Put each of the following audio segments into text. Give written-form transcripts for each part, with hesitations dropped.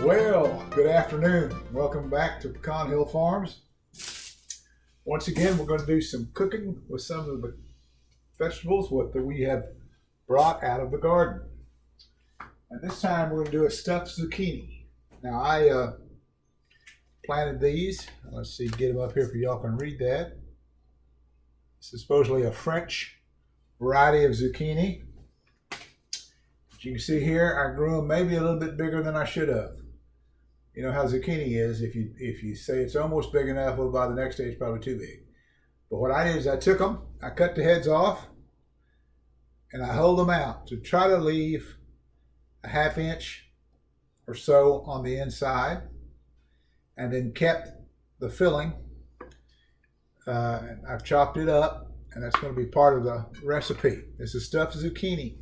Well, good afternoon. Welcome back to Pecan Hill Farms. Once again, we're going to do some cooking with some of the vegetables that we have brought out of the garden. And this time we're going to do a stuffed zucchini. Now I planted these. Let's see, get them up here for y'all can read that. This is supposedly a French variety of zucchini. As you can see here, I grew them maybe a little bit bigger than I should have. You know how zucchini is. If you say it's almost big enough, well, by the next day it's probably too big. But what I did is I took them, I cut the heads off, and I hold them out to try to leave a ½ inch or so on the inside, and then kept the filling. I've chopped it up, and that's going to be part of the recipe. This is stuffed zucchini.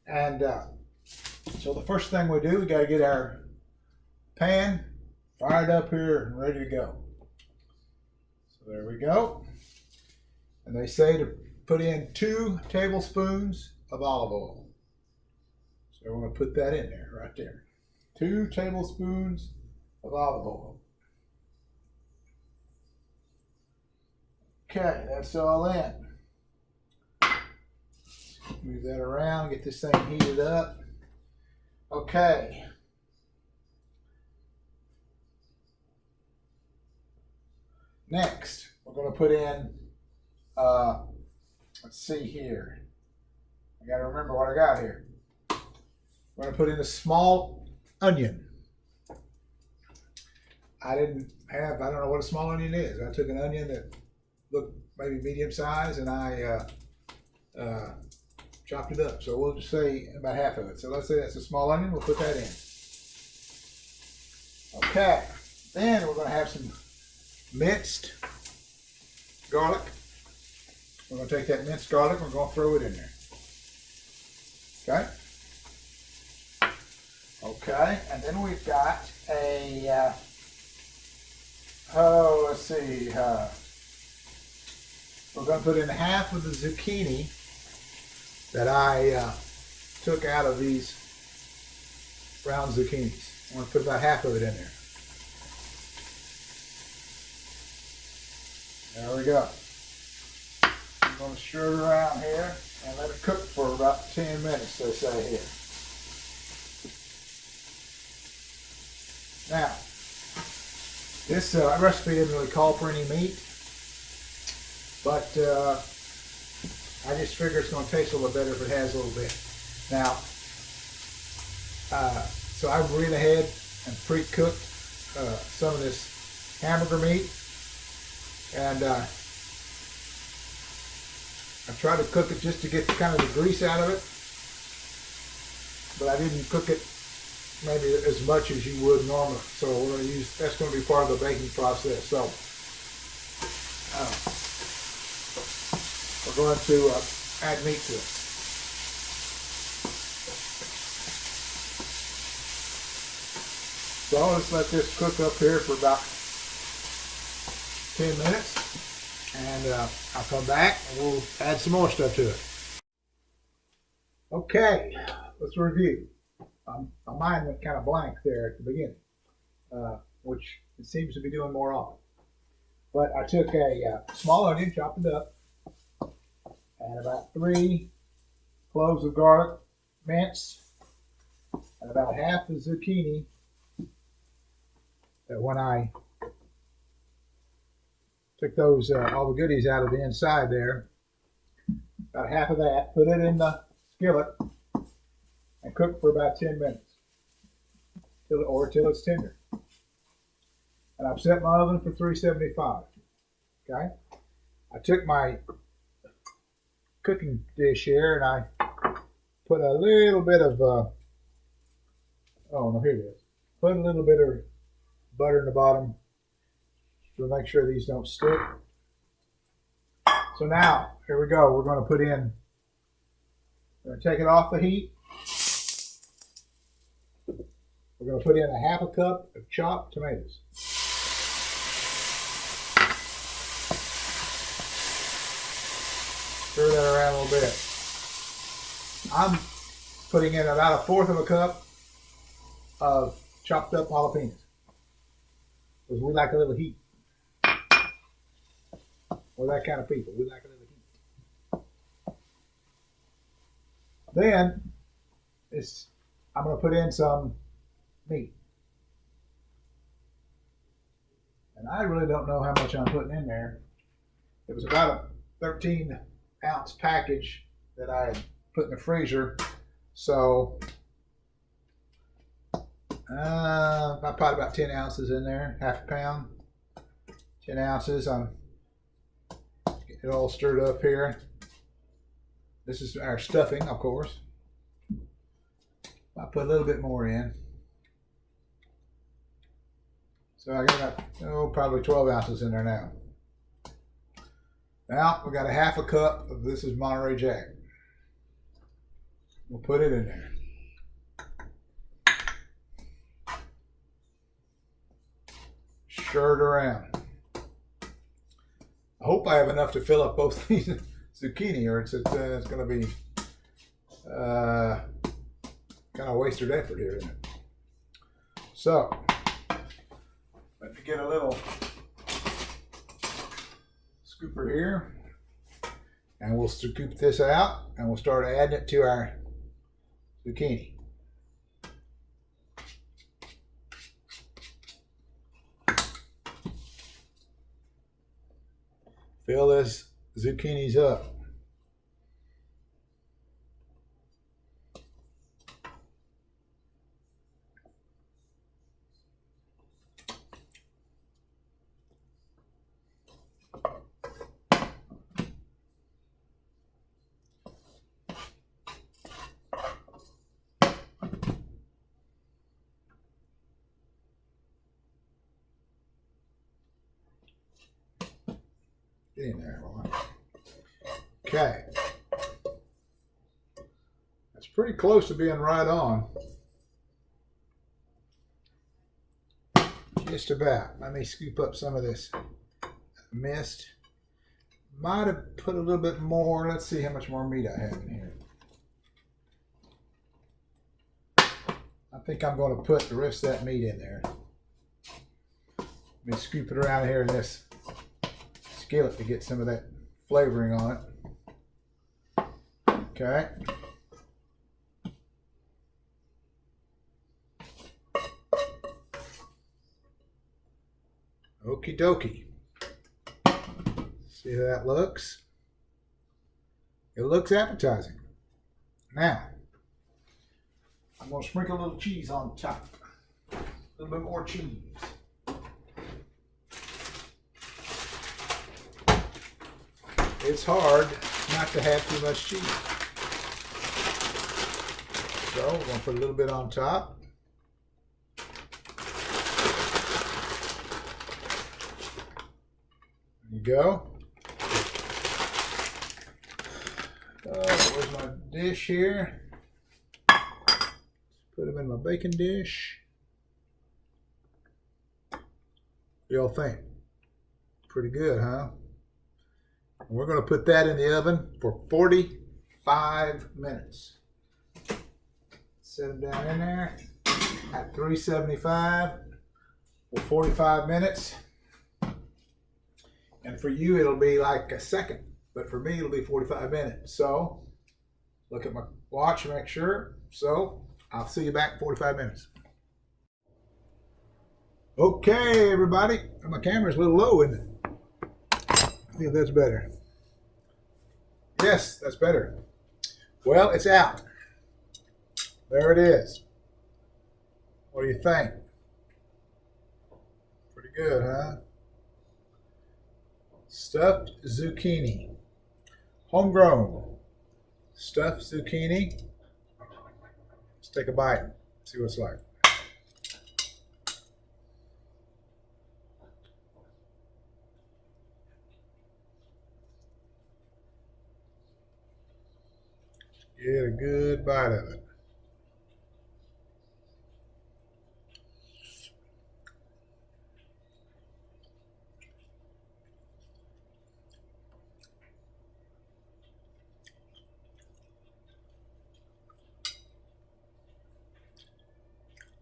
And so the first thing we do, we got to get our pan fired up here and ready to go. So there we go. And they say to put in 2 tablespoons of olive oil. So I want to put that in there, right there. 2 tablespoons of olive oil. Okay, that's all in. Move that around, get this thing heated up. Okay. Next, we're going to put in, let's see here. I got to remember what I got here. We're going to put in a small onion. I don't know what a small onion is. I took an onion that looked maybe medium size and I chopped it up. So we'll just say about half of it. So let's say that's a small onion. We'll put that in. Okay. Then we're going to have some minced garlic. We're going to take that minced garlic and we're going to throw it in there. Okay. Okay. And then we've got a, let's see. We're going to put in half of the zucchini that I took out of these round zucchinis. I'm going to put about half of it in there. There we go. I'm going to stir it around here and let it cook for about 10 minutes, they say here. Now, this recipe doesn't really call for any meat, but I just figure it's going to taste a little better if it has a little bit. Now, so I went ahead and pre-cooked some of this hamburger meat, and I tried to cook it just to get kind of the grease out of it, but I didn't cook it maybe as much as you would normally. So we're going to use, that's going to be part of the baking process. So we're going to add meat to it. So I'll just let this cook up here for about 10 minutes, and I'll come back and we'll add some more stuff to it. Okay, let's review. My mind went kind of blank there at the beginning, which it seems to be doing more often. But I took a small onion, chopped it up, and about 3 cloves of garlic minced, and about half the zucchini that when I took those all the goodies out of the inside there, about half of that, put it in the skillet and cook for about 10 minutes till it's tender. And I've set my oven for 375. Okay, I took my cooking dish here and I put a little bit of oh no, here it is. Put a little bit of butter in the bottom to make sure these don't stick. So now, here we go. We're going to put in, we're going to take it off the heat. We're going to put in a ½ cup of chopped tomatoes. Stir that around a little bit. I'm putting in about 1/4 cup of chopped up jalapenos. Because we like a little heat. We're that kind of people. We like a little heat. Then I'm going to put in some meat. And I really don't know how much I'm putting in there. It was about a 13-ounce package that I had put in the freezer. So I put about 10 ounces in there, half a pound, 10 ounces. I'm getting it all stirred up here. This is our stuffing, of course. I put a little bit more in. So I got probably 12 ounces in there now. Now we got a half a cup of this is Monterey Jack. We'll put it in there. Stir it around. I hope I have enough to fill up both these zucchini, or it's going to be kind of wasted effort here, isn't it? So let me get a little scooper here, and we'll scoop this out, and we'll start adding it to our zucchini. Fill this zucchinis up. Get in there, boy. Okay. That's pretty close to being right on. Just about. Let me scoop up some of this mist. Might have put a little bit more. Let's see how much more meat I have in here. I think I'm going to put the rest of that meat in there. Let me scoop it around here in this skillet to get some of that flavoring on it. Okay. Okie dokie. See how that looks? It looks appetizing. Now, I'm going to sprinkle a little cheese on top. A little bit more cheese. It's hard not to have too much cheese. So we're going to put a little bit on top. There you go. Where's my dish here? Put them in my baking dish. What do y'all think? Pretty good, huh? We're going to put that in the oven for 45 minutes. Set them down in there at 375 for 45 minutes. And for you, it'll be like a second. But for me, it'll be 45 minutes. So look at my watch and make sure. So I'll see you back in 45 minutes. Okay, everybody. My camera's a little low, isn't it? I think that's better. Yes, that's better. Well, it's out. There it is. What do you think? Pretty good, huh? Stuffed zucchini. Homegrown. Stuffed zucchini. Let's take a bite. See what it's like. Get a good bite of it.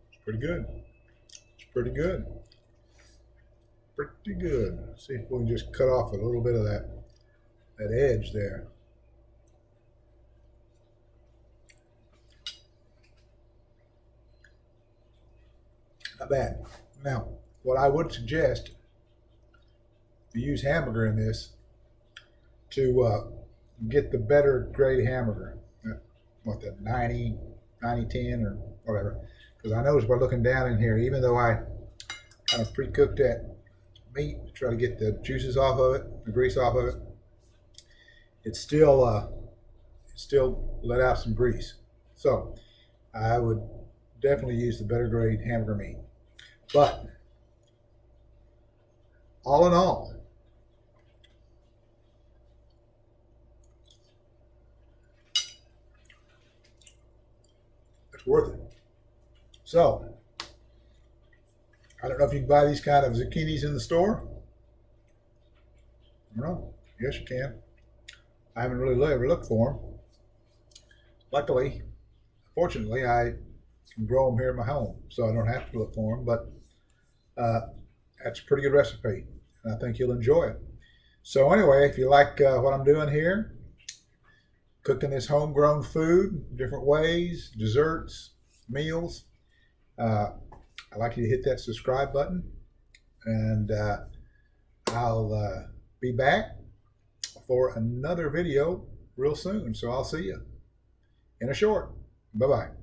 It's pretty good. pretty good. Pretty good. See if we can just cut off a little bit of that edge there. Not bad. Now, what I would suggest, to use hamburger in this, to get the better grade hamburger. What, the 90, 10 or whatever. Because I noticed by looking down in here, even though I kind of pre-cooked that meat to try to get the juices off of it, the grease off of it, it still let out some grease. So I would definitely use the better grade hamburger meat. But all in all, it's worth it. So I don't know if you can buy these kind of zucchinis in the store. I don't know. Yes, you can. I haven't really ever looked for them. Luckily, fortunately, I can grow them here in my home, so I don't have to look for them. But that's a pretty good recipe, and I think you'll enjoy it. So anyway, if you like what I'm doing here, cooking this homegrown food, different ways, desserts, meals, I'd like you to hit that subscribe button, and I'll be back for another video real soon. So I'll see you in a short. Bye-bye.